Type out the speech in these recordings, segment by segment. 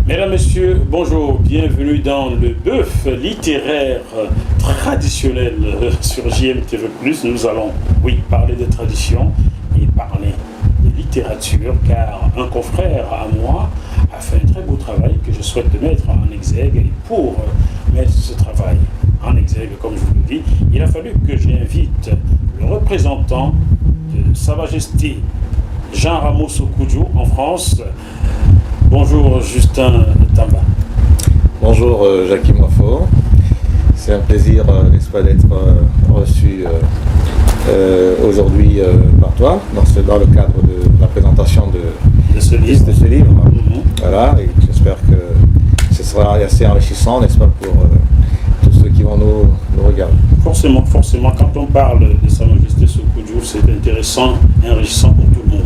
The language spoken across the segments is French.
Mesdames, Messieurs, bonjour, bienvenue dans le bœuf littéraire traditionnel sur JMTV+. Nous allons, oui, parler de tradition et parler de littérature, car un confrère à moi a fait un très beau travail que je souhaite mettre en exergue. Et pour mettre ce travail en exergue, comme je vous le dis, il a fallu que j'invite le représentant de Sa Majesté Jean Ramos Okudjo en France. Bonjour Justin Tamba. Bonjour Jackie Moifo. C'est un plaisir, n'est-ce pas, d'être reçu aujourd'hui par toi dans le cadre de la présentation de ce livre. Voilà, et j'espère que ce sera assez enrichissant, n'est-ce pas, pour tous ceux qui vont nous regarder. Forcément, quand on parle de Sa Majesté Okudjo, c'est intéressant et enrichissant pour tout le monde.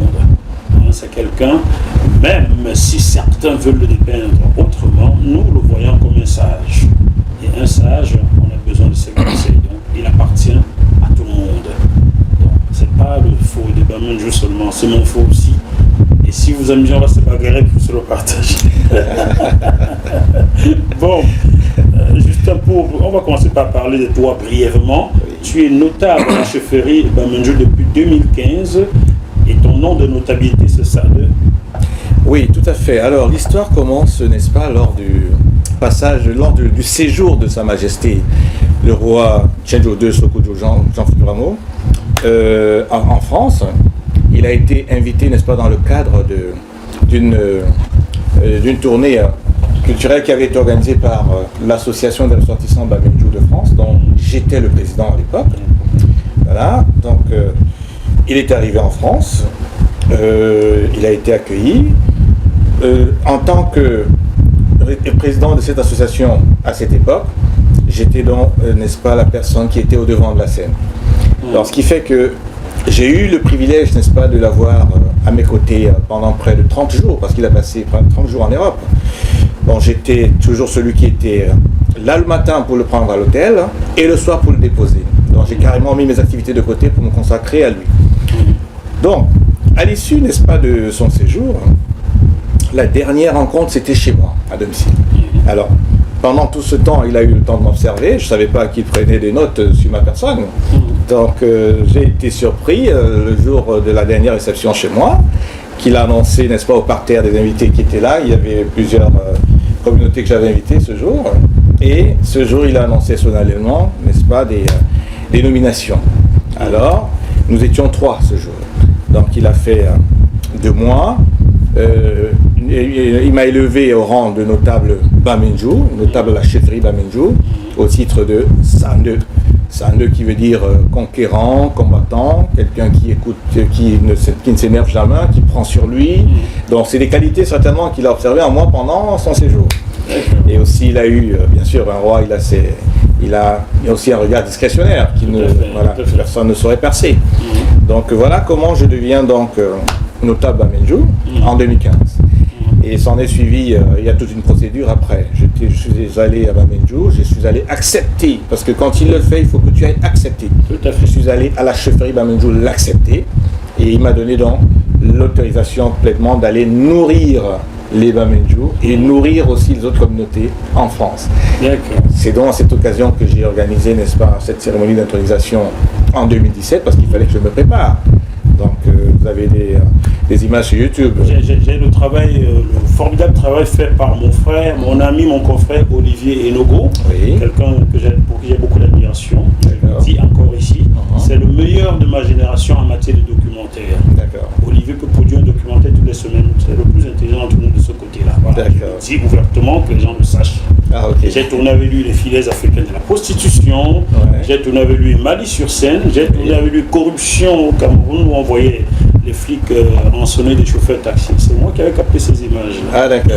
C'est quelqu'un, même si certains veulent le dépeindre autrement, nous le voyons comme un sage. Et un sage, on a besoin de ses conseils. Donc, il appartient à tout le monde. Donc, c'est pas le faux de Bamenjo seulement, c'est mon faux aussi. Et si vous aimez, on va se bagarrer pour se le partager. Bon, juste on va commencer par parler de toi brièvement. Tu es notable à la chefferie Bamenjo depuis 2015. Et ton nom de notabilité, c'est ça Oui, tout à fait. Alors, l'histoire commence, n'est-ce pas, lors du passage, du séjour de Sa Majesté, le roi Tchenjo II Okudjo Jean-Philippe Rameau, en France. Il a été invité, n'est-ce pas, dans le cadre d'une tournée culturelle qui avait été organisée par l'association des ressortissants Bamenjo de France, dont j'étais le président à l'époque. Voilà, donc... il est arrivé en France, il a été accueilli. En tant que président de cette association à cette époque, j'étais donc, n'est-ce pas, la personne qui était au devant de la scène. Alors, ce qui fait que j'ai eu le privilège, n'est-ce pas, de l'avoir à mes côtés pendant près de 30 jours, parce qu'il a passé 30 jours en Europe. Bon, j'étais toujours celui qui était là le matin pour le prendre à l'hôtel et le soir pour le déposer. Donc j'ai carrément mis mes activités de côté pour me consacrer à lui. Donc, à l'issue, n'est-ce pas, de son séjour, la dernière rencontre, c'était chez moi, à domicile. Alors, pendant tout ce temps, il a eu le temps de m'observer. Je ne savais pas qu'il prenait des notes sur ma personne. Donc, j'ai été surpris le jour de la dernière réception chez moi, qu'il a annoncé, n'est-ce pas, au parterre des invités qui étaient là. Il y avait plusieurs communautés que j'avais invitées ce jour. Et ce jour, il a annoncé solennellement, n'est-ce pas, des nominations. Alors, nous étions 3 ce jour. Donc il a fait de moi, il m'a élevé au rang de notable Bamenjo, notable à la chefferie Bamenjo, au titre de Sandeu. Sandeu qui veut dire conquérant, combattant, quelqu'un qui écoute, qui ne s'énerve jamais, qui prend sur lui. Donc c'est des qualités certainement qu'il a observées en moi pendant son séjour. Et aussi il a eu, bien sûr, un roi, il a aussi un regard discrétionnaire personne ne saurait percer. Donc voilà comment je deviens donc notable Bamenjo en 2015. Et s'en est suivi, il y a toute une procédure après. Je suis allé à Bamenjo, je suis allé accepter, parce que quand il le fait, il faut que tu ailles accepter. Je suis allé à la chefferie Bamenjo l'accepter, et il m'a donné donc l'autorisation pleinement d'aller nourrir les Bamenjo et nourrir aussi les autres communautés en France. C'est donc à cette occasion que j'ai organisé, n'est-ce pas, cette cérémonie d'intronisation en 2017, parce qu'il fallait que je me prépare. Donc vous avez des images sur YouTube. J'ai le formidable travail fait par mon frère, mon ami, mon confrère Olivier Enogo, quelqu'un pour qui j'ai beaucoup d'admiration, dit encore ici. C'est le meilleur de ma génération en matière de documentaire. Olivier peut produire un documentaire toutes les semaines, c'est le plus intelligent entre nous de ce côté-là. Voilà. Je dis ouvertement que les gens le sachent. J'ai tourné avec lui les filets africains de la prostitution, j'ai tourné avec lui Mali-sur-Seine, j'ai tourné avec lui corruption au Cameroun, où on voyait les flics rançonner des chauffeurs taxi. C'est moi qui avais capté ces images. Ah d'accord.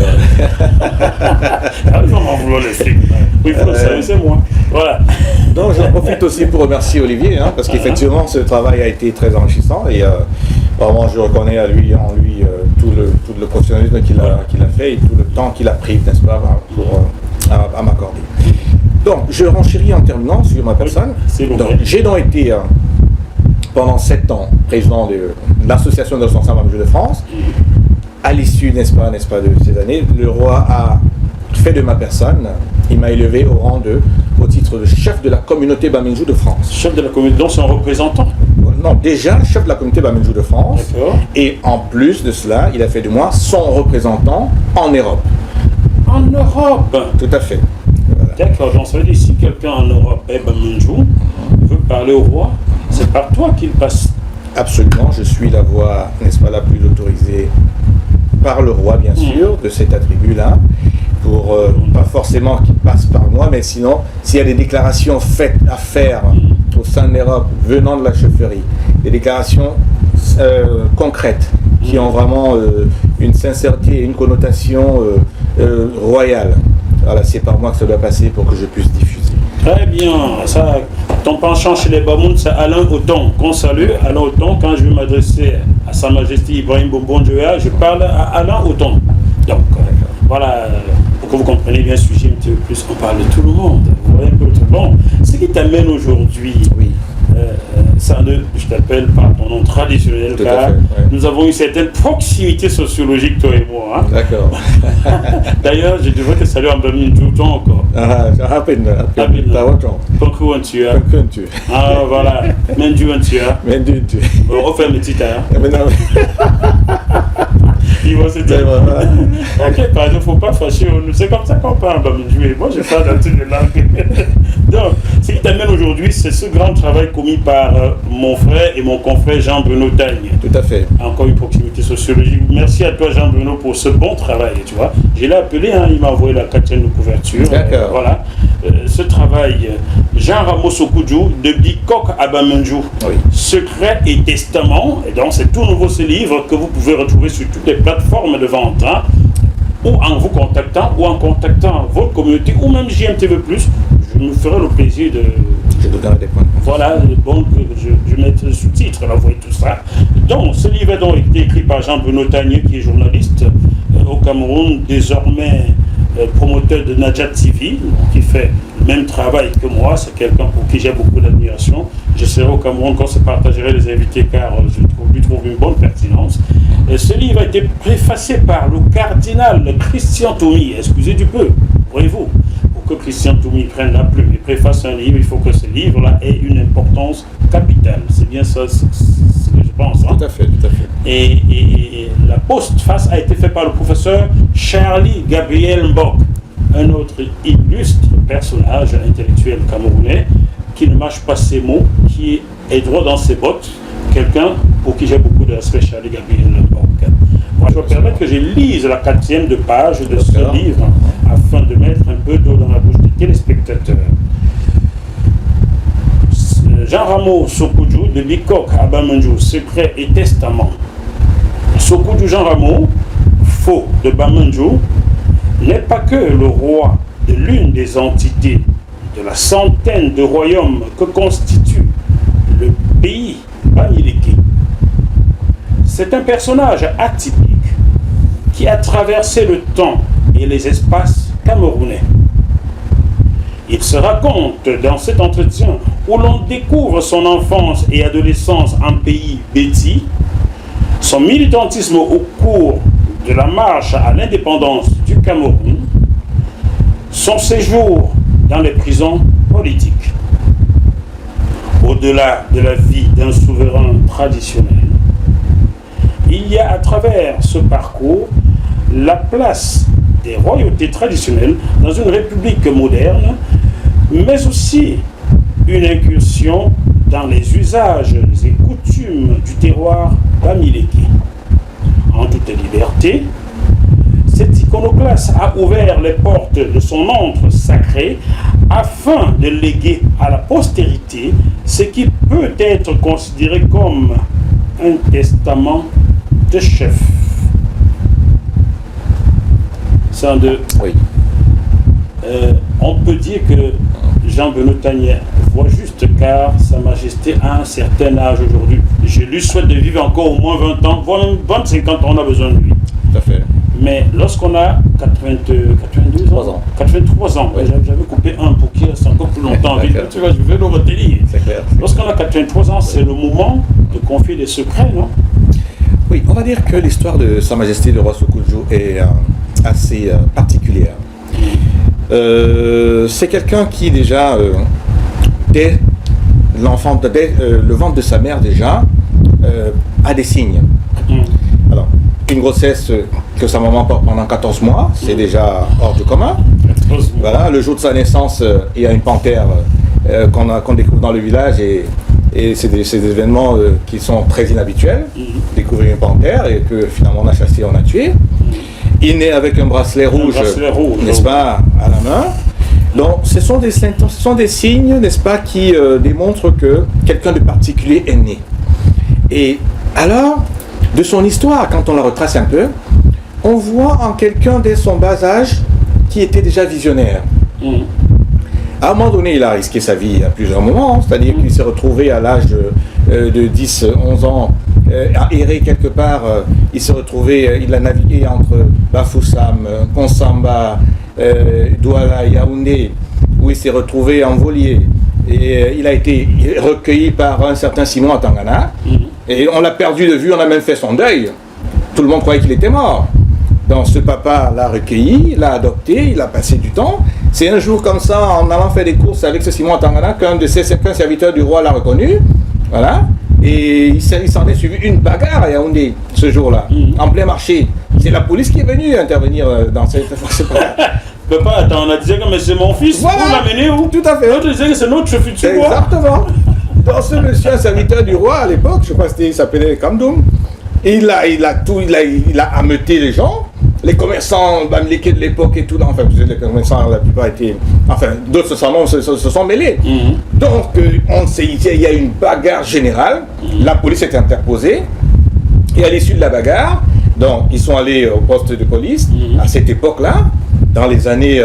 Ils vont m'en vouloir les flics. Oui, vous le savez, c'est moi. Voilà. Donc j'en profite aussi pour remercier Olivier, parce qu'effectivement ce travail a été très enrichissant et vraiment je reconnais en lui tout le professionnalisme qu'il a fait et tout le temps qu'il a pris, n'est-ce pas, à m'accorder. Donc je renchéris en terminant sur ma personne. Donc, j'ai donc été pendant 7 ans président de l'association de ressortissants Bamenjo de France. à l'issue, n'est-ce pas, de ces années, le roi a fait de ma personne, il m'a élevé au titre de chef de la communauté Bamindjou de France. Chef de la communauté, donc son représentant? Non, déjà chef de la communauté Bamindjou de France. D'accord. Et en plus de cela, il a fait de moi son représentant en Europe. En Europe? Tout à fait. Voilà. D'accord, donc ça veut dire si quelqu'un en Europe est Bamindjou, veut parler au roi, c'est par toi qu'il passe. Absolument, je suis la voix, n'est-ce pas, la plus autorisée par le roi, bien sûr, de cet attribut-là. Pour pas forcément qu'il passe par moi, mais sinon, s'il y a des déclarations faites à faire au sein de l'Europe venant de la chefferie, des déclarations concrètes qui ont vraiment une sincérité et une connotation royale, voilà, c'est par moi que ça doit passer pour que je puisse diffuser. Très bien, ça, ton penchant chez les Bamoun, c'est Alain Othon, qu'on salue. Alain Othon, quand je vais m'adresser à Sa Majesté Ibrahim Bombon-Joya, je parle à Alain Othon. Donc, voilà, pour que vous compreniez bien ce sujet un petit peu plus, on parle de tout le monde. Vous voyez un peu le truc. Bon, ce qui t'amène aujourd'hui, oui. Sandeu, je t'appelle par ton nom traditionnel, tout car fait, ouais. Nous avons une certaine proximité sociologique, toi et moi. Hein. D'accord. D'ailleurs, je devrais te saluer en Bamindjou encore. Ah, Ah, voilà. Mendu un tia. Mendu. Bon, on fait un petit temps. Ils vont se dire. Ok, il ne faut pas fâcher. C'est comme ça qu'on parle en Bamindjou. Moi, je parle dans toutes les langues. Donc, ce qui t'amène aujourd'hui, c'est ce grand travail commis par mon frère et mon confrère Jean-Bruno Tagne. Tout à fait. Encore une proximité sociologique. Merci à toi, Jean-Bruno, pour ce bon travail. Tu vois, je l'ai appelé, hein, il m'a envoyé la 4e de couverture. D'accord. Voilà. Ce travail, Jean Ramos Okudjou, de Bikok à Bamindjou, oui. Secret et Testament. Et donc, c'est tout nouveau ce livre que vous pouvez retrouver sur toutes les plateformes de vente. Hein, ou en vous contactant, ou en contactant votre communauté, ou même JMTV+, je me ferai le plaisir de... Je te donnerai des points. Voilà, bon, je mette le sous-titre, là, vous voyez tout ça. Donc, ce livre a donc été écrit par Jean-Bruno Tagne, qui est journaliste au Cameroun, désormais promoteur de Najat TV, qui fait le même travail que moi. C'est quelqu'un pour qui j'ai beaucoup d'admiration. Je serai au Cameroun quand je partagerai les invités, car je lui trouve une bonne pertinence. Et ce livre a été préfacé par le cardinal Christian Toumi, excusez du peu, voyez-vous. Pour que Christian Toumi prenne la plume et préface un livre, il faut que ce livre-là ait une importance capitale. C'est bien ça, ce que je pense. Hein? Tout à fait, tout à fait. Et la postface a été faite par le professeur Charlie Gabriel Mbok, un autre illustre personnage intellectuel camerounais qui ne mâche pas ses mots, qui est droit dans ses bottes, quelqu'un pour qui j'ai beaucoup de respect, Charlie Gabriel Mbok. Je vais permettre que je lise la 4e de page de ce livre afin de mettre un peu d'eau dans la bouche des téléspectateurs. Jean Ramos Okudjou de Bikok à Bamindjou, Secret et Testament. Okudjou Jean Ramos, faux de Bamindjou, n'est pas que le roi de l'une des entités de la centaine de royaumes que constitue le pays Bamileke. C'est un personnage atypique qui a traversé le temps et les espaces camerounais. Il se raconte dans cet entretien où l'on découvre son enfance et adolescence en pays béti, son militantisme au cours de la marche à l'indépendance du Cameroun, son séjour dans les prisons politiques. Au-delà de la vie d'un souverain traditionnel, il y a à travers ce parcours la place des royautés traditionnelles dans une république moderne, mais aussi une incursion dans les usages et coutumes du terroir Bamileke. En toute liberté, cet iconoclaste a ouvert les portes de son antre sacré afin de léguer à la postérité ce qui peut être considéré comme un testament de chef. Oui. On peut dire que Jean-Bruno Tagne voit juste, car Sa Majesté a un certain âge aujourd'hui. Je lui souhaite de vivre encore au moins 20 ans, voire même 25 ans, on a besoin de lui. Tout à fait. Mais lorsqu'on a 83 ans, oui. J'avais coupé un pour qu'il reste encore plus longtemps. Tu vois, je vais le retenir. C'est clair. Lorsqu'on a 83 ans, c'est le moment de confier des secrets, non? Oui, on va dire que l'histoire de Sa Majesté le roi Sékoudjou est assez particulière. C'est quelqu'un qui déjà, dès le ventre de sa mère déjà, a des signes. Alors, une grossesse que sa maman porte pendant 14 mois, c'est déjà hors du commun. Voilà, le jour de sa naissance, il y a une panthère qu'on découvre dans le village et c'est des événements qui sont très inhabituels. Découvrir une panthère et que finalement on a chassé, on a tué. Il naît avec un bracelet rouge, n'est-ce pas, à la main. Donc ce sont des signes, n'est-ce pas, qui démontrent que quelqu'un de particulier est né. Et alors, de son histoire, quand on la retrace un peu, on voit en quelqu'un dès son bas âge qui était déjà visionnaire. À un moment donné, il a risqué sa vie à plusieurs moments, c'est-à-dire qu'il s'est retrouvé à l'âge de 10, 11 ans à errer quelque part. Il s'est retrouvé, il a navigué entre Bafoussam, Konsamba, Douala, Yaoundé, où il s'est retrouvé en volier. Et il a été recueilli par un certain Simon à Tangana. Et on l'a perdu de vue, on a même fait son deuil. Tout le monde croyait qu'il était mort. Donc ce papa l'a recueilli, l'a adopté, il a passé du temps. C'est un jour comme ça, en allant faire des courses avec ce Simon Tangana, qu'un de ses 5 serviteurs du roi l'a reconnu. Voilà. Et il s'en est suivi une bagarre à Yaoundé ce jour-là, en plein marché. C'est la police qui est venue intervenir dans cette... Papa, attends, on a dit que mais c'est mon fils, voilà. Vous l'amenez où? Tout à fait. L'autre disait que c'est notre futur roi. Exactement. Dans ce monsieur, un serviteur du roi à l'époque, je crois qu'il s'appelait Kamdoum, il a ameuté les gens, les commerçants bamlékés de l'époque et tout, enfin les commerçants la plupart étaient, enfin d'autres se sont mêlés. Donc on sait, il y a une bagarre générale, la police est interposée, et à l'issue de la bagarre, donc ils sont allés au poste de police à cette époque-là, dans les années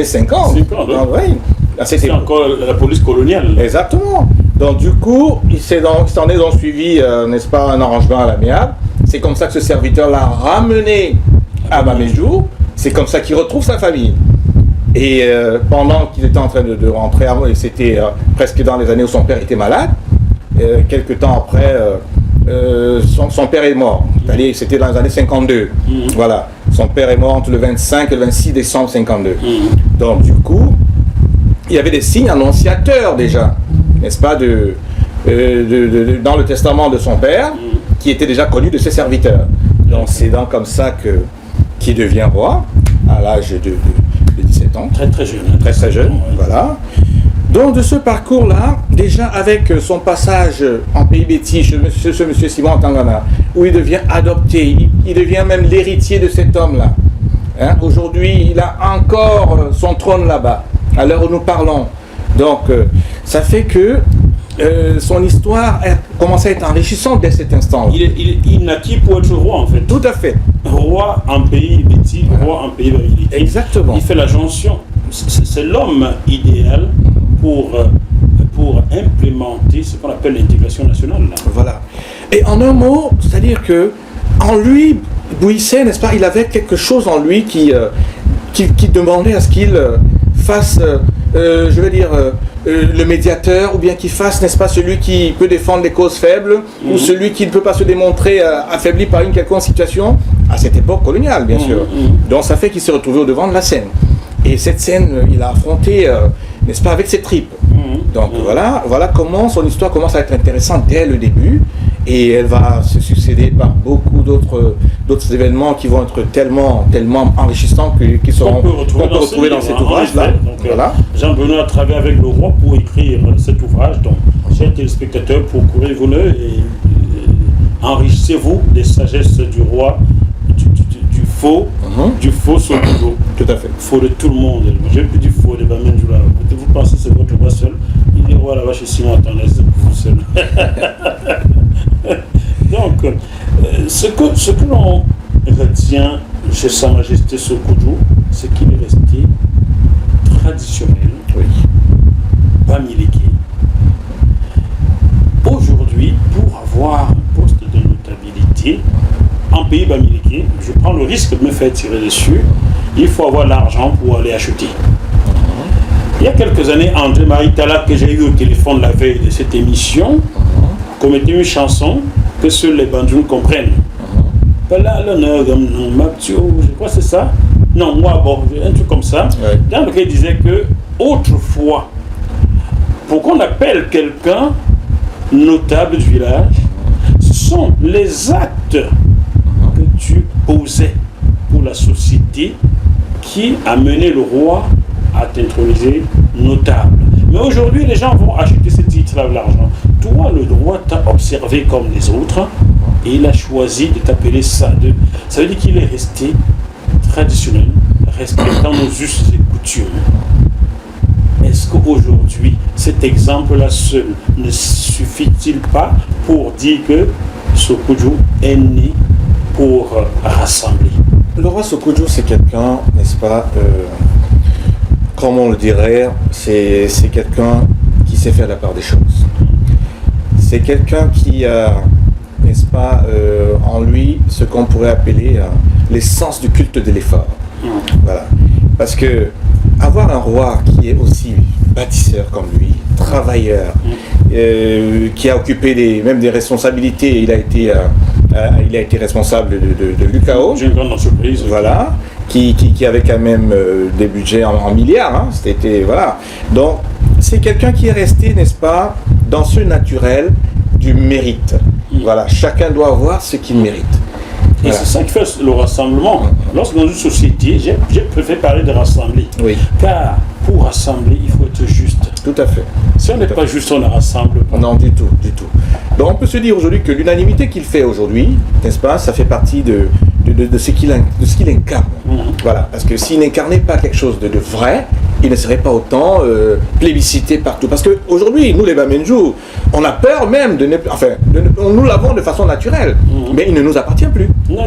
50. Oui. C'est encore la police coloniale. Exactement. Donc du coup, il s'en est donc suivi, n'est-ce pas, un arrangement à l'amiable. C'est comme ça que ce serviteur l'a ramené à Bamejou. C'est comme ça qu'il retrouve sa famille. Et pendant qu'il était en train de rentrer, et c'était presque dans les années où son père était malade, quelques temps après, son père est mort. C'est-à-dire c'était dans les années 52. Voilà. Son père est mort entre le 25 et le 26 décembre 52. Donc du coup, il y avait des signes annonciateurs déjà, n'est-ce pas, dans le testament de son père, qui était déjà connu de ses serviteurs. Donc c'est donc comme ça qu'il devient roi, à l'âge de 17 ans. Très très jeune. Très jeune, voilà. Donc de ce parcours-là, déjà avec son passage en pays béti, ce monsieur Simon Tangana, où il devient adopté, il devient même l'héritier de cet homme-là. Hein? Aujourd'hui, il a encore son trône là-bas, à l'heure où nous parlons. Donc, ça fait que son histoire commence à être enrichissante dès cet instant. Il naquit pour être roi, en fait. Tout à fait. Roi en pays béti, roi en pays béti. Exactement. Il fait la jonction. C'est l'homme idéal pour implémenter ce qu'on appelle l'intégration nationale. Là. Voilà. Et en un mot, c'est-à-dire que en lui, Bouissé, n'est-ce pas, il avait quelque chose en lui qui demandait à ce qu'il fasse, je veux dire, le médiateur, ou bien qu'il fasse, n'est-ce pas, celui qui peut défendre les causes faibles, ou celui qui ne peut pas se démontrer affaibli par une quelconque situation, à cette époque coloniale, bien sûr. Donc ça fait qu'il s'est retrouvé au devant de la scène. Et cette scène, il a affronté, n'est-ce pas, avec ses tripes. Donc voilà comment son histoire commence à être intéressante dès le début, et elle va se succéder par beaucoup d'autres événements qui vont être tellement enrichissants qu'on peut retrouver dans cet ouvrage-là. Voilà. Jean-Benoît a travaillé avec le roi pour écrire cet ouvrage, donc chers téléspectateurs, procurez-vous-le et enrichissez-vous des sagesses du roi, du faux Sékoudjou. Tout à fait. Faux de tout le monde. J'ai plus du faux de Bamendjoula. Vous pensez que c'est votre roi seul? Il est roi là-bas chez Simon, attendez, c'est vous seul. Donc, ce que l'on retient chez Sa Majesté Sékoudjou, c'est qu'il est resté traditionnel, bamileke. Aujourd'hui, pour avoir un poste de notabilité, en pays bamileke, je prends le risque de me faire tirer dessus, il faut avoir l'argent pour aller acheter. Il y a quelques années, André-Marie Tala, que j'ai eu au téléphone la veille de cette émission, commettait une chanson que seuls les Bandjouls comprennent. appela l'honneur, je crois que c'est ça. Non, moi, bon, un truc comme ça, dans lequel il disait que autrefois, pour qu'on appelle quelqu'un notable du village, ce sont les actes que tu posais pour la société qui a mené le roi à t'introniser notable. Mais aujourd'hui, les gens vont acheter ce titre-là de l'argent. Toi, le roi t'a observé comme les autres et il a choisi de t'appeler ça. Ça veut dire qu'il est resté traditionnel, respectant nos us et coutumes. Est-ce qu'aujourd'hui, cet exemple-là seul ne suffit-il pas pour dire que Sokudjo est né pour rassembler? Le roi Sokudjo, c'est quelqu'un, n'est-ce pas, comme on le dirait, c'est quelqu'un qui sait faire la part des choses. C'est quelqu'un qui a, n'est-ce pas, en lui, ce qu'on pourrait appeler l'essence du culte de l'effort. Voilà. Parce que avoir un roi qui est aussi bâtisseur comme lui, travailleur, qui a occupé même des responsabilités, il a été responsable de l'UCAO. J'ai une grande entreprise. Voilà. Qui avait quand même des budgets en milliards. Hein. C'était, voilà. Donc, c'est quelqu'un qui est resté, n'est-ce pas, dans ce naturel du mérite. Voilà. Chacun doit avoir ce qu'il mérite. Et c'est ça qui fait le rassemblement. Lorsque dans une société, j'ai préféré parler de rassembler. Oui. Car pour rassembler, il faut être juste. Tout à fait. Si on n'est pas juste, on ne rassemble pas. Non, du tout, du tout. Donc on peut se dire aujourd'hui que l'unanimité qu'il fait aujourd'hui, n'est-ce pas, ça fait partie de ce qu'il incarne. Voilà. Parce que s'il n'incarnait pas quelque chose de vrai, il ne serait pas autant plébiscité partout. Parce qu'aujourd'hui, nous les Bamenjou, on a peur même nous l'avons de façon naturelle, mais il ne nous appartient plus. Non,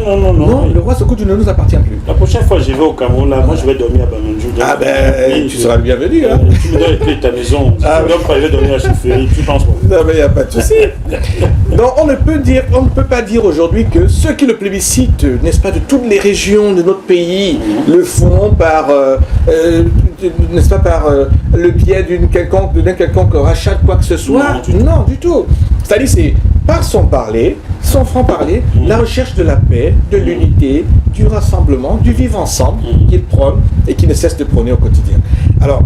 le roi Sokudjo ne nous appartient plus. La prochaine fois que je vais au Cameroun, là, moi je vais dormir à Bamenjou. Ah ben, tu seras le bienvenu. Hein. Tu me donnes les clés de ta maison. Tu dois pas aller dormir à Chefferie, tu penses quoi? Non mais il n'y a pas de souci. Donc on ne peut pas dire aujourd'hui que ceux qui le plébiscitent, n'est-ce pas, de toutes les régions de notre pays, le font par, n'est-ce pas, par le biais d'un quelconque rachat de quoi que ce soit. Non, du tout. C'est-à-dire c'est par son parler, son franc-parler, la recherche de la paix, de l'unité, du rassemblement, du vivre ensemble qu'il prône et qu'il ne cesse de prôner au quotidien. Alors,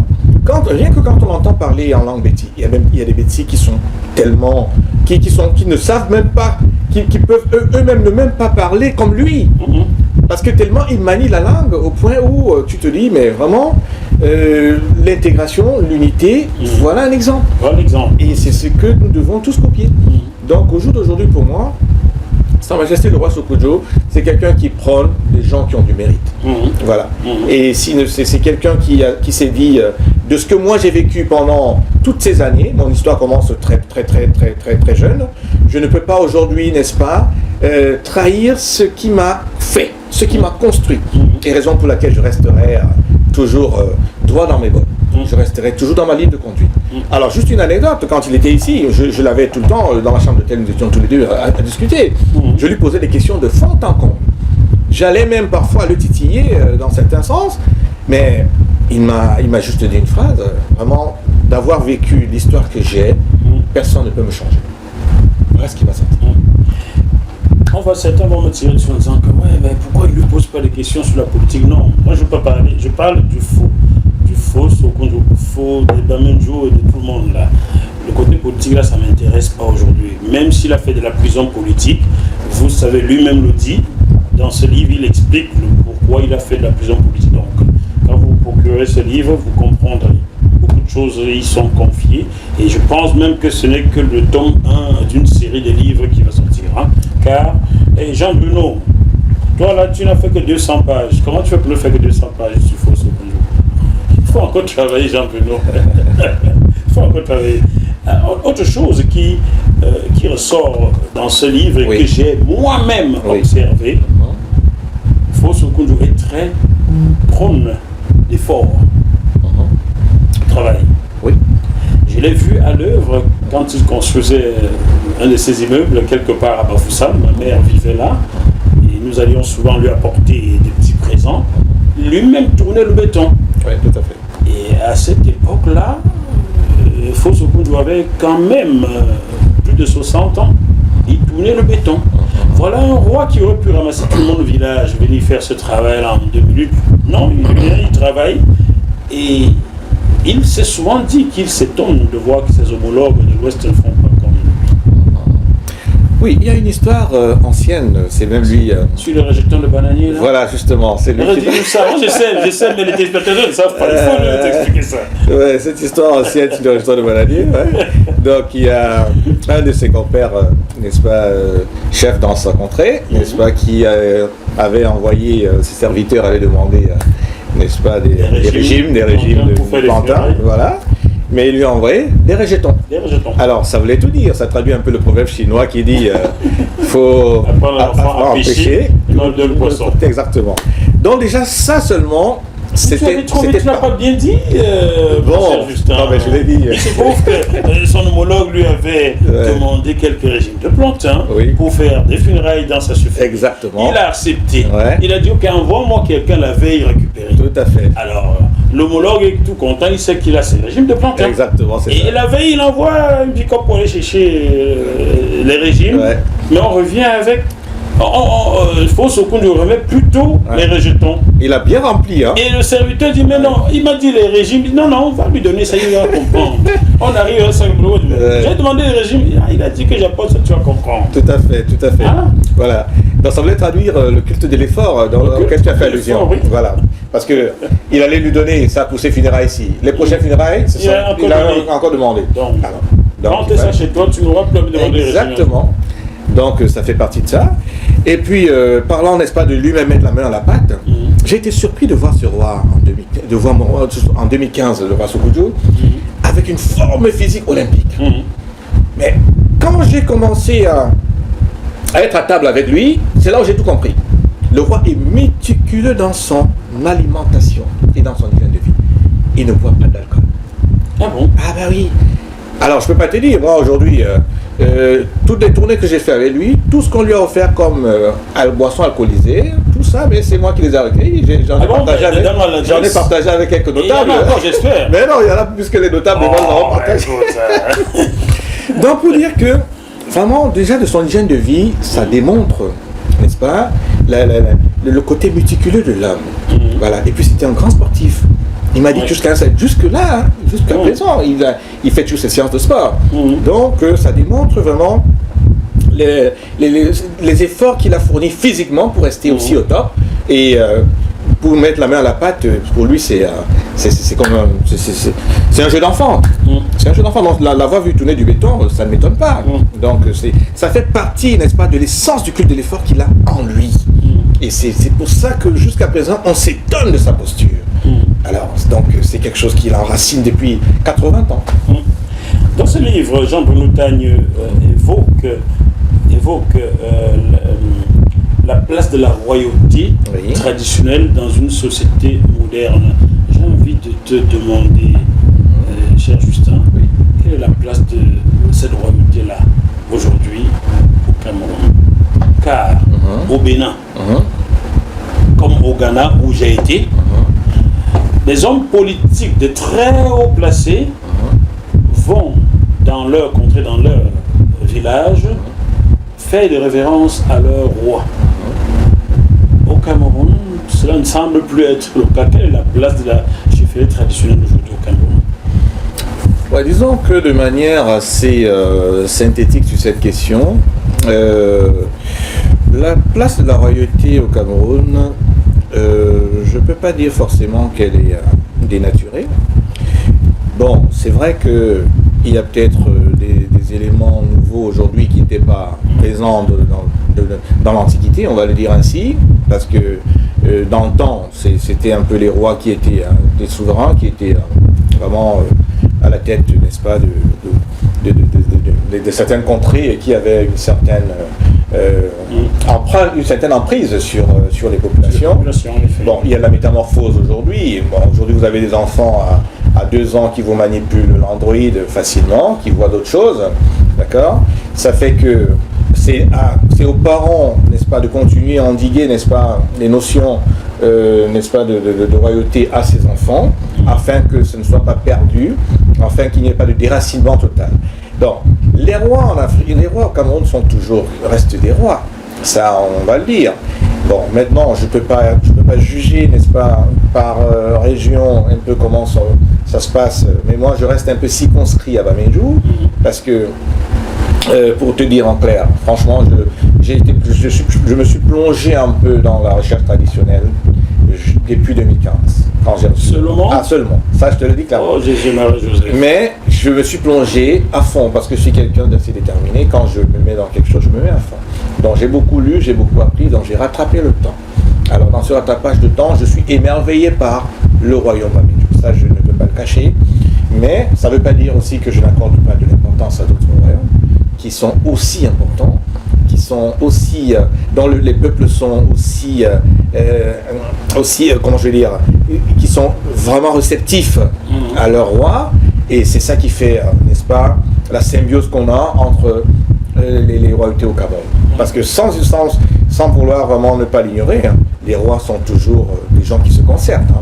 rien que quand on entend parler en langue béti, il y a des bétis qui sont tellement, qui ne savent même pas, qui peuvent eux-mêmes ne même pas parler comme lui. Parce que tellement il manie la langue au point où tu te dis, mais vraiment, l'intégration, l'unité, voilà un exemple. Voilà l'exemple. Et c'est ce que nous devons tous copier. Donc au jour d'aujourd'hui, pour moi, Sa Majesté le roi Sokudjo, c'est quelqu'un qui prône les gens qui ont du mérite. Voilà. Et c'est quelqu'un qui s'est dit, de ce que moi j'ai vécu pendant toutes ces années, mon histoire commence très jeune, je ne peux pas aujourd'hui, n'est-ce pas, trahir ce qui m'a fait, ce qui m'a construit. Et raison pour laquelle je resterai toujours droit dans mes bottes. Je resterai toujours dans ma ligne de conduite. Alors, juste une anecdote, quand il était ici, je l'avais tout le temps dans la chambre d'hôtel, nous étions tous les deux à discuter. Je lui posais des questions de fond en comble. J'allais même parfois le titiller dans certains sens, mais il m'a juste dit une phrase, vraiment, d'avoir vécu l'histoire que j'ai, personne ne peut me changer. Voilà ce qu'il m'a senti. Certains vont me tirer dessus en disant que pourquoi il ne lui pose pas des questions sur la politique? Non, moi je ne peux pas parler, je parle du faux. Du faux, des Bamenjou et de tout le monde là. Le côté politique là, ça ne m'intéresse pas aujourd'hui. Même s'il a fait de la prison politique, vous savez, lui-même le dit, dans ce livre, il explique pourquoi il a fait de la prison politique. Donc, quand vous procurez ce livre, vous comprendrez. Beaucoup de choses y sont confiées. Et je pense même que ce n'est que le tome 1 d'une série de livres qui va sortir. Hein. Car, Jean Bruno, toi là, tu n'as fait que 200 pages. Comment tu fais pour ne faire que 200 pages? Il faut ce bonjour. Il faut encore travailler, Jean Bruno. Il faut encore travailler. Autre chose qui ressort dans ce livre et que j'ai moi-même observé, Sokudjo est très prône d'effort, travail. Oui. Je l'ai vu à l'œuvre quand il construisait un de ses immeubles quelque part à Bafoussam. Ma mère vivait là et nous allions souvent lui apporter des petits présents. Lui-même tournait le béton. Oui, tout à fait. Et à cette époque-là, Sokudjo avait quand même plus de 60 ans. il tournait le béton. Voilà un roi qui aurait pu ramasser tout le monde au village, venir faire ce travail-là en 2 minutes. Non, il vient, il travaille. Et il s'est souvent dit qu'il s'étonne de voir que ses homologues de l'Ouest ne font pas comme lui. Oui, il y a une histoire ancienne, c'est même lui... Sur le rejeton de bananier, là. Voilà, justement, c'est lui. Dis-nous ça, moi je sais, mais les téléspectateurs ne savent pas, il faut t'expliquer ça. Ouais, cette histoire ancienne sur le rejeton de bananier, ouais. Donc il y a un de ses compères, n'est-ce pas, chef dans sa contrée, n'est-ce pas, qui avait envoyé ses serviteurs aller demander, n'est-ce pas, des régimes de plantains, voilà. Mais il lui a envoyé des rejetons. Alors, ça voulait tout dire. Ça traduit un peu le proverbe chinois qui dit faut apprendre à pêcher et non de le poisson. Exactement. Donc déjà, ça seulement, c'était... Tu n'as pas bien dit, bon, Justin. Non, mais je l'ai dit. Il se trouve que son homologue lui avait demandé quelques régimes de plantains pour faire des funérailles dans sa suffrage. Exactement. Il a accepté. Il a dit, ok, envoie-moi quelqu'un la veille récupérer. Tout à fait. Alors... l'homologue est tout content, il sait qu'il a ses régimes de plantains. Exactement, c'est ça. Et la veille, il envoie un petit cop pour aller chercher les régimes, mais on revient avec... Il faut ce qu'on lui remet plutôt les rejetons. Il a bien rempli, hein. Et le serviteur dit, mais non, il m'a dit les régimes. Non, non, on va lui donner ça, il va comprendre. On arrive à 5 jours. J'ai demandé les régimes, il a dit que j'apporte ça, tu vas comprendre. Tout à fait, tout à fait. Ah. Voilà. Donc ça voulait traduire le culte de l'effort dans lequel tu as fait allusion. Oui. Voilà. Parce qu'il allait lui donner ça pour ses funérailles ici. Les prochaines funérailles, il a encore demandé. Donc quand tu es ça chez toi, tu n'auras plus à me demander les régimes. Exactement. Donc ça fait partie de ça. Et puis, parlant, n'est-ce pas, de lui-même mettre la main dans la pâte, j'ai été surpris de voir ce roi en 2015, le roi Sokoudjou, avec une forme physique olympique. Mais quand j'ai commencé à être à table avec lui, c'est là où j'ai tout compris. Le roi est méticuleux dans son alimentation et dans son hygiène de vie. Il ne boit pas d'alcool. Ah bon? Ah ben oui. Alors, je peux pas te dire, moi aujourd'hui, toutes les tournées que j'ai fait avec lui, tout ce qu'on lui a offert comme boisson alcoolisée, tout ça, mais c'est moi qui les ai recueillis. J'en ai partagé avec quelques notables. Il y en a encore, j'espère. Mais non, il y en a plus que les notables, les gens partagé. Donc, pour dire que, vraiment, déjà de son hygiène de vie, ça démontre, n'est-ce pas, le côté méticuleux de l'homme. Voilà. Et puis, c'était un grand sportif. Il m'a dit jusqu'à présent, il fait toutes ses séances de sport. Donc, ça démontre vraiment les efforts qu'il a fournis physiquement pour rester aussi au top. Et pour mettre la main à la pâte, pour lui, c'est un jeu d'enfant. C'est un jeu d'enfant. Donc, l'avoir vu tourner du béton, ça ne m'étonne pas. Donc, ça fait partie, n'est-ce pas, de l'essence du culte de l'effort qu'il a en lui. Et c'est pour ça que jusqu'à présent, on s'étonne de sa posture. Alors, donc, c'est quelque chose qui l'enracine depuis 80 ans. Dans ce livre, Jean-Bruno Tagne évoque la place de la royauté traditionnelle dans une société moderne. J'ai envie de te demander, cher Justin, quelle est la place de cette royauté-là aujourd'hui au Cameroun? Car au Bénin, comme au Ghana où j'ai été, les hommes politiques de très haut placés vont dans leur contrée, dans leur village, faire des révérences à leur roi. Au Cameroun, cela ne semble plus être le cas. Quelle est la place de la chefferie traditionnelle aujourd'hui au Cameroun? Ouais, disons que de manière assez synthétique sur cette question, la place de la royauté au Cameroun, je ne peux pas dire forcément qu'elle est dénaturée. Bon, c'est vrai qu'il y a peut-être des éléments nouveaux aujourd'hui qui n'étaient pas présents dans l'Antiquité, on va le dire ainsi, parce que dans le temps, c'était un peu les rois qui étaient des souverains, qui étaient vraiment à la tête, n'est-ce pas, de certaines contrées et qui avaient une certaine emprise sur les populations. Bon, il y a de la métamorphose aujourd'hui. Bon, aujourd'hui, vous avez des enfants à 2 ans qui vous manipulent l'Android facilement, qui voient d'autres choses. D'accord? Ça fait que c'est aux parents, n'est-ce pas, de continuer à endiguer, n'est-ce pas, les notions, n'est-ce pas, de royauté à ses enfants, afin que ce ne soit pas perdu, afin qu'il n'y ait pas de déracinement total. Donc, Les rois en Afrique, les rois au Cameroun restent des rois. Ça, on va le dire. Bon, maintenant, je peux pas juger, n'est-ce pas, par région, un peu comment ça se passe. Mais moi, je reste un peu circonscrit à Bamendjou, parce que, pour te dire en clair, franchement, je me suis plongé un peu dans la recherche traditionnelle depuis 2015. Quand j'ai reçu. Seulement? Ah, seulement. Ça, je te le dis clairement. Oh, Joseph. Mais je me suis plongé à fond parce que je suis quelqu'un d'assez déterminé. Quand je me mets dans quelque chose, je me mets à fond. Donc j'ai beaucoup lu, j'ai beaucoup appris, donc j'ai rattrapé le temps. Alors dans ce rattrapage de temps, je suis émerveillé par le royaume Bamendjou. Ça, je ne peux pas le cacher. Mais ça ne veut pas dire aussi que je n'accorde pas de l'importance à d'autres royaumes qui sont aussi importants, qui sont aussi, dont les peuples sont aussi, comment je vais dire, qui sont vraiment réceptifs à leur roi. Et c'est ça qui fait, n'est-ce pas, la symbiose qu'on a entre les royautés au Cameroun. Parce que sans vouloir vraiment ne pas l'ignorer, les rois sont toujours des gens qui se concertent.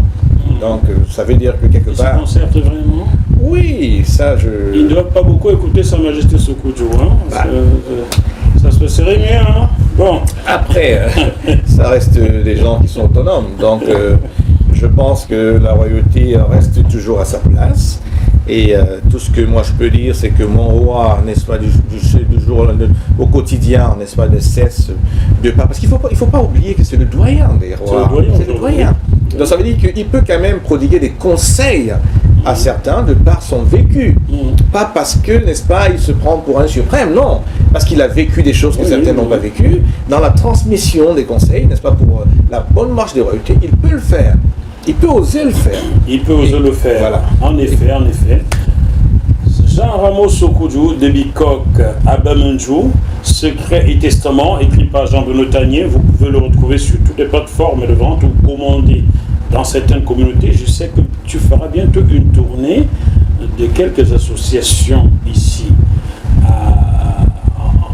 Donc ça veut dire que quelque part... Ils se concertent vraiment? Oui, ça je... Ils ne doivent pas beaucoup écouter Sa Majesté Sékou-Djo, parce que ça se serait mieux, hein. Bon. Après, ça reste des gens qui sont autonomes. Donc je pense que la royauté reste toujours à sa place. Et tout ce que moi je peux dire, c'est que mon roi, n'est-ce pas, du jour au quotidien, n'est-ce pas, ne cesse de pas... Parce qu'il ne faut pas oublier que c'est le doyen des rois. C'est le doyen. Donc ça veut dire qu'il peut quand même prodiguer des conseils à certains de par son vécu. Pas parce que, n'est-ce pas, il se prend pour un suprême, non. Parce qu'il a vécu des choses que certains n'ont pas vécues. Dans la transmission des conseils, n'est-ce pas, pour la bonne marche des royautés, il peut le faire. Il peut oser le faire. Il peut oser le faire. Voilà. En effet. Jean Ramos Sékou-Djo de Bikok à Bamendjou, Secret et Testament, écrit par Jean-Bruno Tanier. Vous pouvez le retrouver sur toutes les plateformes de vente ou commander dans certaines communautés. Je sais que tu feras bientôt une tournée de quelques associations ici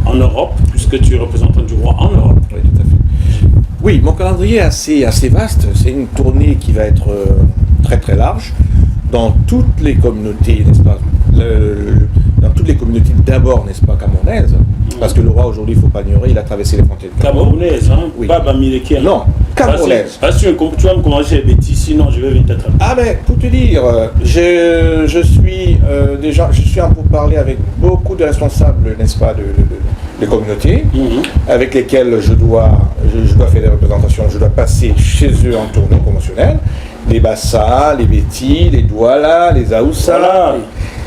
en Europe, puisque tu es représentant du roi en Europe. Oui, tout à fait. Oui, mon calendrier est assez vaste. C'est une tournée qui va être très très large dans toutes les communautés, n'est-ce pas, dans toutes les communautés d'abord, n'est-ce pas, camerounaises, parce que le roi aujourd'hui, il ne faut pas ignorer, il a traversé les frontières de Cameroun. Camerounaise, hein, oui. Pas Bamileke. Non, camerounaise. Tu vas me commencer les bêtises, sinon je vais venir t'attraper. Ah ben, pour te dire, je suis en pourparlers avec beaucoup de responsables, n'est-ce pas, de communautés, avec lesquels je dois faire des représentations, je dois passer chez eux en tournée promotionnelle. Les Bassa, les Béti, les Douala, les Aoussa. Voilà.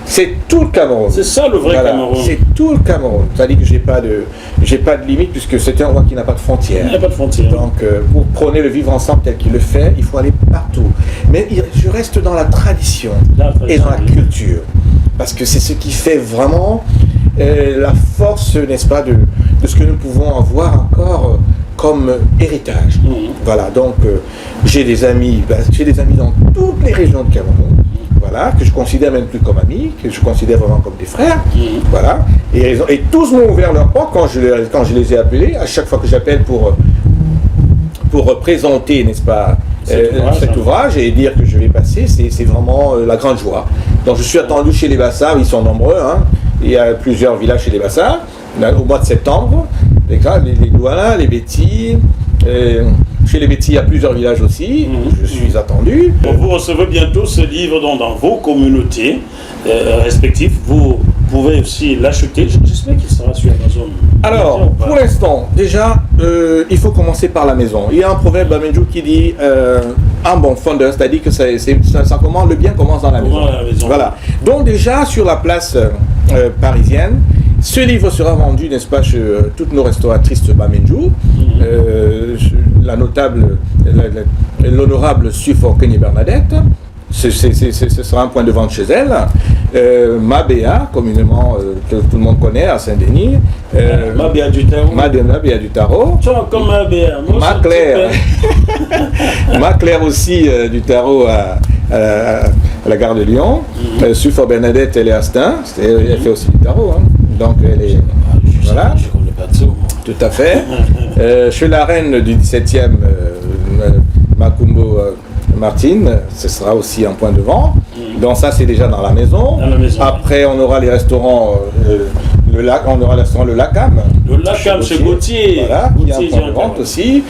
C'est tout le Cameroun. C'est ça le vrai Cameroun. C'est tout le Cameroun. C'est-à-dire que j'ai pas de limite puisque c'est un roi qui n'a pas de frontières. Il n'y a pas de frontières. Donc pour prôner le vivre ensemble tel qu'il le fait, il faut aller partout. Mais je reste dans la tradition et dans la culture. Parce que c'est ce qui fait vraiment la force, n'est-ce pas, de ce que nous pouvons avoir encore comme héritage. Voilà, donc j'ai des amis dans toutes les régions de Cameroun. Voilà, que je considère même plus comme amis, que je considère vraiment comme des frères. Voilà, et tous m'ont ouvert leur porte quand je les ai appelés. À chaque fois que j'appelle pour présenter, n'est-ce pas, cet ouvrage et dire que je vais passer, c'est vraiment la grande joie. Donc je suis attendu chez les Bassards, ils sont nombreux, hein. Il y a plusieurs villages chez les Bassards, au mois de septembre, les Douala, les Béti. Chez les Béti, il y a plusieurs villages aussi, où je suis attendu. Vous recevez bientôt ce livre dans vos communautés respectives. Vous pouvez aussi l'acheter. J'espère qu'il sera sur Amazon. Alors, pour l'instant, déjà, il faut commencer par la maison. Il y a un proverbe Bamendjou qui dit un bon fondeur, c'est-à-dire que le bien commence dans la maison. Voilà. Donc déjà, sur la place parisienne, ce livre sera vendu, n'est-ce pas, chez toutes nos restauratrices de Bamendjou. L'honorable Suffor Kenny Bernadette, ce sera un point de vente chez elle. Mabéa, communément, que tout le monde connaît, à Saint-Denis. Mabéa du Tarot. Mabéa du Tarot. Tu vois, comme Mabéa. Maclaire. Maclaire aussi du Tarot à la gare de Lyon. Suffor Bernadette, elle est à Stein. Elle fait aussi du Tarot. Hein. Donc, elle est... Voilà. Je connais pas de ça, moi. Tout à fait. Chez la reine du 17e, Macumbo Martine, ce sera aussi un point de vente. Donc ça, c'est déjà dans la maison. Après, on aura les restaurants On aura le restaurant Le Lacam. Le Lacam chez Gauthier. Voilà, qui a un point de vente aussi.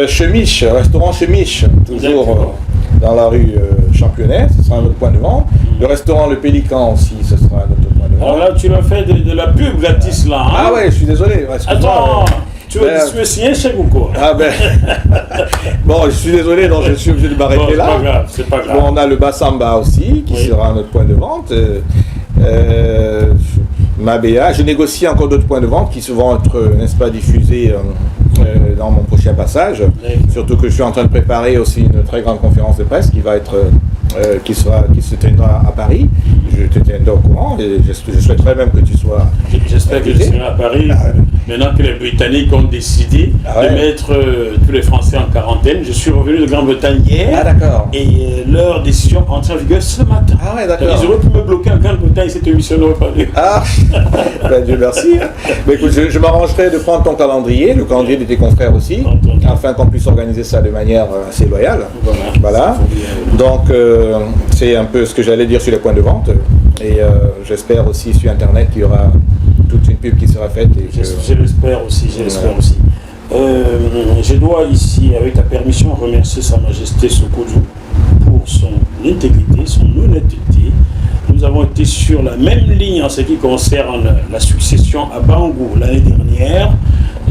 Chemiche, restaurant Chemiche, toujours dans la rue Championnet, ce sera un autre point de vente. Le restaurant Le Pélican aussi, ce sera un autre point de vente. Alors là, tu m'as fait de la pub gratis là. Hein? Ah ouais, je suis désolé. Attends, tu veux signer un chèque ou quoi? Ah ben, bon, je suis désolé, donc je suis obligé de m'arrêter là. C'est pas grave. Bon, on a le Bassamba aussi, qui sera un autre point de vente. Mabea, je négocie encore d'autres points de vente qui vont être, n'est-ce pas, diffusés dans mon prochain passage. Surtout que je suis en train de préparer aussi une très grande conférence de presse qui va être, qui se tiendra à Paris. Je te tiendrai au courant et je souhaiterais même que tu sois. J'espère que je serai à Paris. Maintenant que les Britanniques ont décidé de mettre tous les Français en quarantaine, je suis revenu de Grande-Bretagne hier. Ah d'accord. Et leur décision entre en vigueur ce matin. Ah ouais, d'accord. Ils auraient pu me bloquer en Grande-Bretagne, cette émission n'aurait pas lieu. Ah, ben Dieu merci. Mais écoute, je m'arrangerai de prendre ton calendrier, le calendrier de tes confrères aussi, afin qu'on puisse organiser ça de manière assez loyale. Voilà. Donc, c'est un peu ce que j'allais dire sur les points de vente. Et j'espère aussi sur Internet qu'il y aura toute une pub qui sera faite. Je l'espère aussi, aussi. Je dois ici, avec ta permission, remercier Sa Majesté Sokoudjou pour son intégrité, son honnêteté. Nous avons été sur la même ligne en ce qui concerne la succession à Bangou l'année dernière.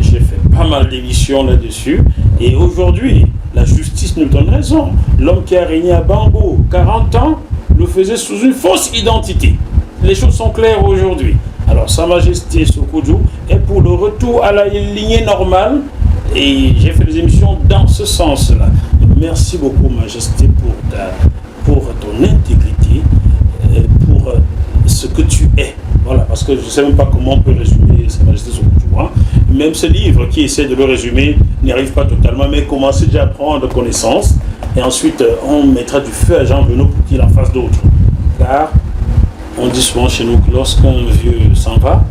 J'ai fait pas mal d'émissions là-dessus. Et aujourd'hui, la justice nous donne raison. L'homme qui a régné à Bangou 40 ans le faisait sous une fausse identité. Les choses sont claires aujourd'hui. Alors, Sa Majesté Sokoudjou est pour le retour à la lignée normale et j'ai fait des émissions dans ce sens-là. Merci beaucoup, Majesté, pour ton intégrité, pour ce que tu es. Voilà, parce que je ne sais même pas comment on peut résumer Sa Majesté Sokoudjou. Hein. Même ce livre qui essaie de le résumer n'y arrive pas totalement, mais commencez déjà à prendre connaissance et ensuite on mettra du feu à Jean Bruno pour qu'il en fasse d'autres. Car on dit souvent chez nous que lorsqu'un vieux s'en va,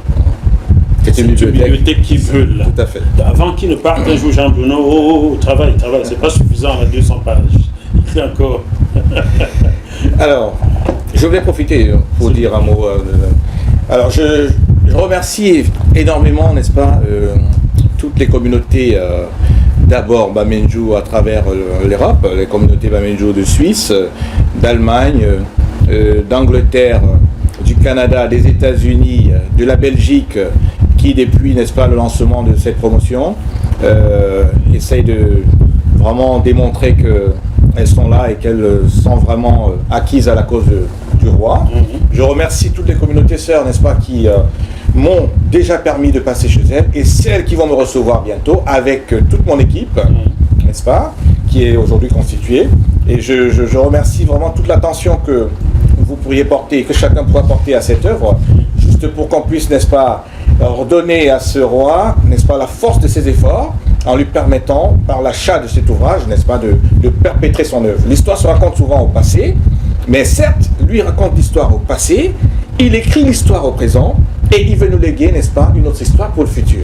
c'est une bibliothèque qui brûle. Tout à fait. Avant qu'il ne parte un jour, Jean Bruno, travaille, c'est pas suffisant à 200 pages. Il fait encore. Alors, je voulais profiter pour dire un mot. Alors, je remercie énormément, n'est-ce pas, toutes les communautés, d'abord Bamenju à travers l'Europe, les communautés Bamenju de Suisse, d'Allemagne, d'Angleterre, du Canada, des États-Unis, de la Belgique, qui depuis, n'est-ce pas, le lancement de cette promotion, essayent de vraiment démontrer qu'elles sont là et qu'elles sont vraiment acquises à la cause du roi. Je remercie toutes les communautés sœurs, n'est-ce pas, qui m'ont déjà permis de passer chez elles et celles qui vont me recevoir bientôt avec toute mon équipe, n'est-ce pas, qui est aujourd'hui constituée. Et je remercie vraiment toute l'attention que vous pourriez porter, que chacun pourra porter à cette œuvre, juste pour qu'on puisse, n'est-ce pas, redonner à ce roi, n'est-ce pas, la force de ses efforts, en lui permettant, par l'achat de cet ouvrage, n'est-ce pas, de perpétrer son œuvre. L'histoire se raconte souvent au passé, mais certes, lui raconte l'histoire au passé, il écrit l'histoire au présent, et il veut nous léguer, n'est-ce pas, une autre histoire pour le futur.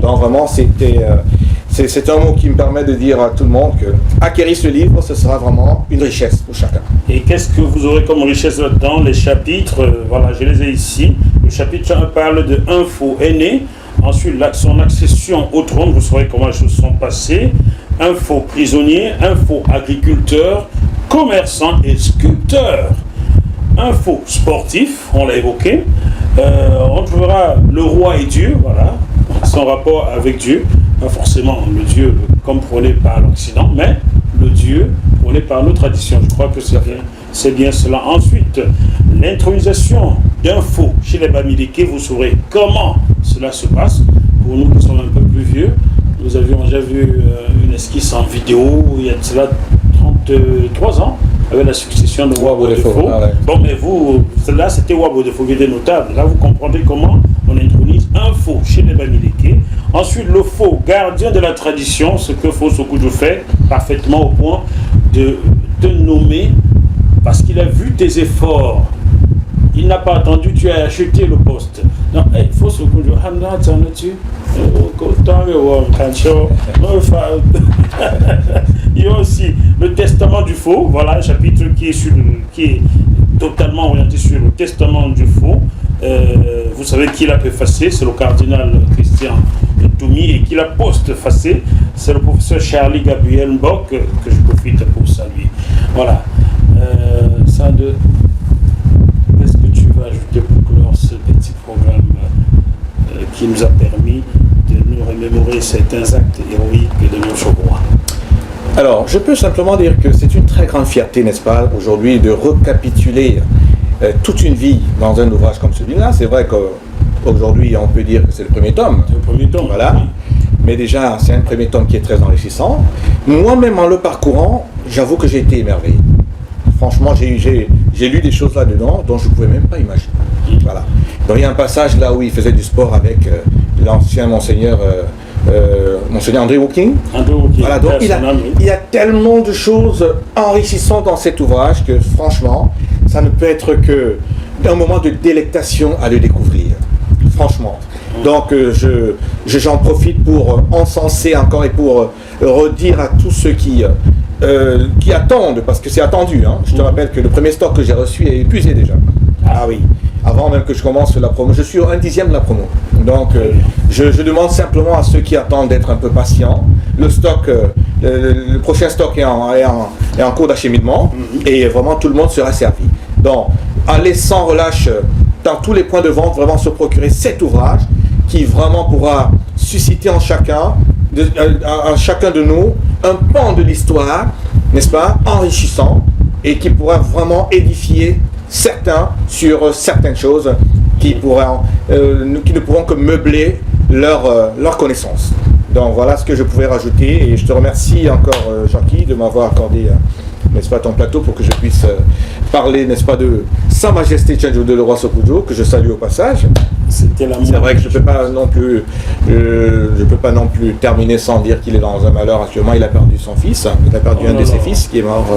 Donc vraiment, c'est un mot qui me permet de dire à tout le monde que acquérir ce livre, ce sera vraiment une richesse pour chacun. Et qu'est-ce que vous aurez comme richesse là-dedans? Les chapitres, voilà, je les ai ici. Le chapitre 1 parle de un faux aîné. Ensuite, son accession au trône, vous saurez comment les choses sont passées. Un faux prisonnier, un faux agriculteur, commerçant et sculpteur. Un faux sportif, on l'a évoqué. On trouvera le roi et Dieu, voilà, son rapport avec Dieu. Pas forcément le Dieu comme prôné par l'Occident, mais le Dieu prôné par nos traditions. Je crois que c'est bien cela. Ensuite, l'intronisation d'un faux chez les Bamileke, vous saurez comment cela se passe. Pour nous qui sommes un peu plus vieux, nous avions déjà vu une esquisse en vidéo il y a de cela 33 ans, avec la succession de Wabo de Faux. Ah ouais. Bon, mais vous, là c'était Wabo de Faux qui était notable. Là, vous comprendrez comment on intronise un faux chez les Bamileke. Ensuite, le faux gardien de la tradition, ce que Faux Sokoudjou fait parfaitement au point de te nommer parce qu'il a vu tes efforts. Il n'a pas attendu, tu as acheté le poste. Non, il faut se dire, il y a aussi le testament du faux, voilà un chapitre qui est totalement orienté sur le testament du faux. Vous savez qui l'a préfacé, c'est le cardinal Christian Toumi, et qui l'a post-facé, c'est le professeur Charlie Gabriel Mbok, que je profite pour saluer. Voilà. Sade, qu'est-ce que tu vas ajouter pour clore ce petit programme qui nous a permis de nous remémorer certains actes héroïques de notre roi? Alors, je peux simplement dire que c'est une très grande fierté, n'est-ce pas, aujourd'hui, de recapituler toute une vie dans un ouvrage comme celui-là. C'est vrai qu'aujourd'hui, on peut dire que c'est le premier tome. C'est le premier tome. Voilà. Oui. Mais déjà, c'est un premier tome qui est très enrichissant. Moi-même, en le parcourant, j'avoue que j'ai été émerveillé. Franchement, j'ai lu des choses là-dedans dont je ne pouvais même pas imaginer. Voilà. Donc, il y a un passage là où il faisait du sport avec l'ancien monseigneur André Walking. Voilà, donc il y a tellement de choses enrichissantes dans cet ouvrage que franchement, ça ne peut être qu'un moment de délectation à le découvrir. Franchement. Donc j'en profite pour encenser encore et pour redire à tous ceux qui attendent, parce que c'est attendu. Hein. Je te rappelle que le premier stock que j'ai reçu est épuisé déjà. Ah oui. Avant même que je commence la promo, je suis au 1/10 de la promo. Donc je demande simplement à ceux qui attendent d'être un peu patients. Le stock, le prochain stock est en cours d'acheminement et vraiment tout le monde sera servi. Donc allez sans relâche dans tous les points de vente, vraiment se procurer cet ouvrage qui vraiment pourra susciter en chacun de nous un pan de l'histoire, n'est-ce pas, enrichissant et qui pourra vraiment édifier certains sur certaines choses qui ne pourront que meubler leur connaissance. Donc voilà ce que je pouvais rajouter et je te remercie encore Jackie de m'avoir accordé n'est-ce pas, ton plateau pour que je puisse parler, n'est-ce pas, de Sa Majesté Tchandjo II le roi Sokujô, que je salue au passage. C'est vrai que je peux pas non plus terminer sans dire qu'il est dans un malheur actuellement. Il a perdu son fils, il a perdu un de ses fils qui est mort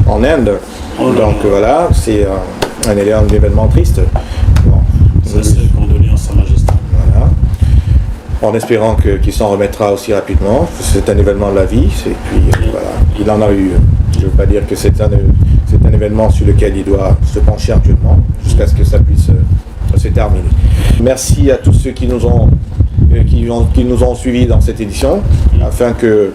en Inde. Donc voilà, c'est un événement triste. Bon. Ça, c'est condoléances à Sa Majesté. Voilà. En espérant qu'il s'en remettra aussi rapidement. C'est un événement de la vie. Et puis voilà, il en a eu. Je ne veux pas dire que c'est un événement sur lequel il doit se pencher actuellement jusqu'à ce que ça puisse se terminer. Merci à tous ceux qui nous ont suivis dans cette édition, afin que,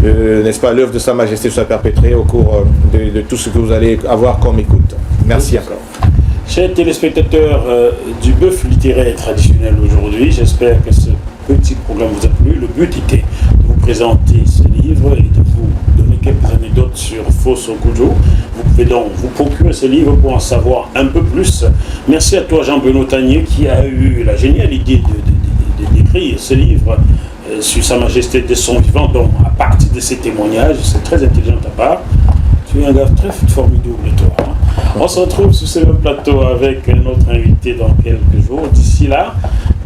n'est-ce pas, l'œuvre de Sa Majesté soit perpétrée au cours de tout ce que vous allez avoir comme écoute. Merci encore. Chers téléspectateurs du bœuf littéraire traditionnel aujourd'hui, j'espère que ce petit programme vous a plu. Le but était de vous présenter ce livre et de vous donner quelques anecdotes sur Fos Sokujô. Vous pouvez donc vous procurer ce livre pour en savoir un peu plus. Merci à toi Jean-Benoît Tanier qui a eu la géniale idée d'écrire ce livre sur Sa Majesté de son vivant. Donc à partir de ces témoignages, c'est très intelligent de ta part. Tu es un gars très formidable toi. On se retrouve sur ce même plateau avec notre invité dans quelques jours. D'ici là,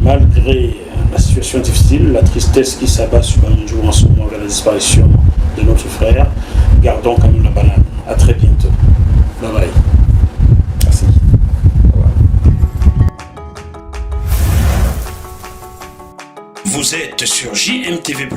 malgré la situation difficile, la tristesse qui s'abat sur Bamendjou en ce moment vers la disparition de notre frère, gardons quand même la banane. À très bientôt. Bye bye. Merci. Vous êtes sur JMTV+.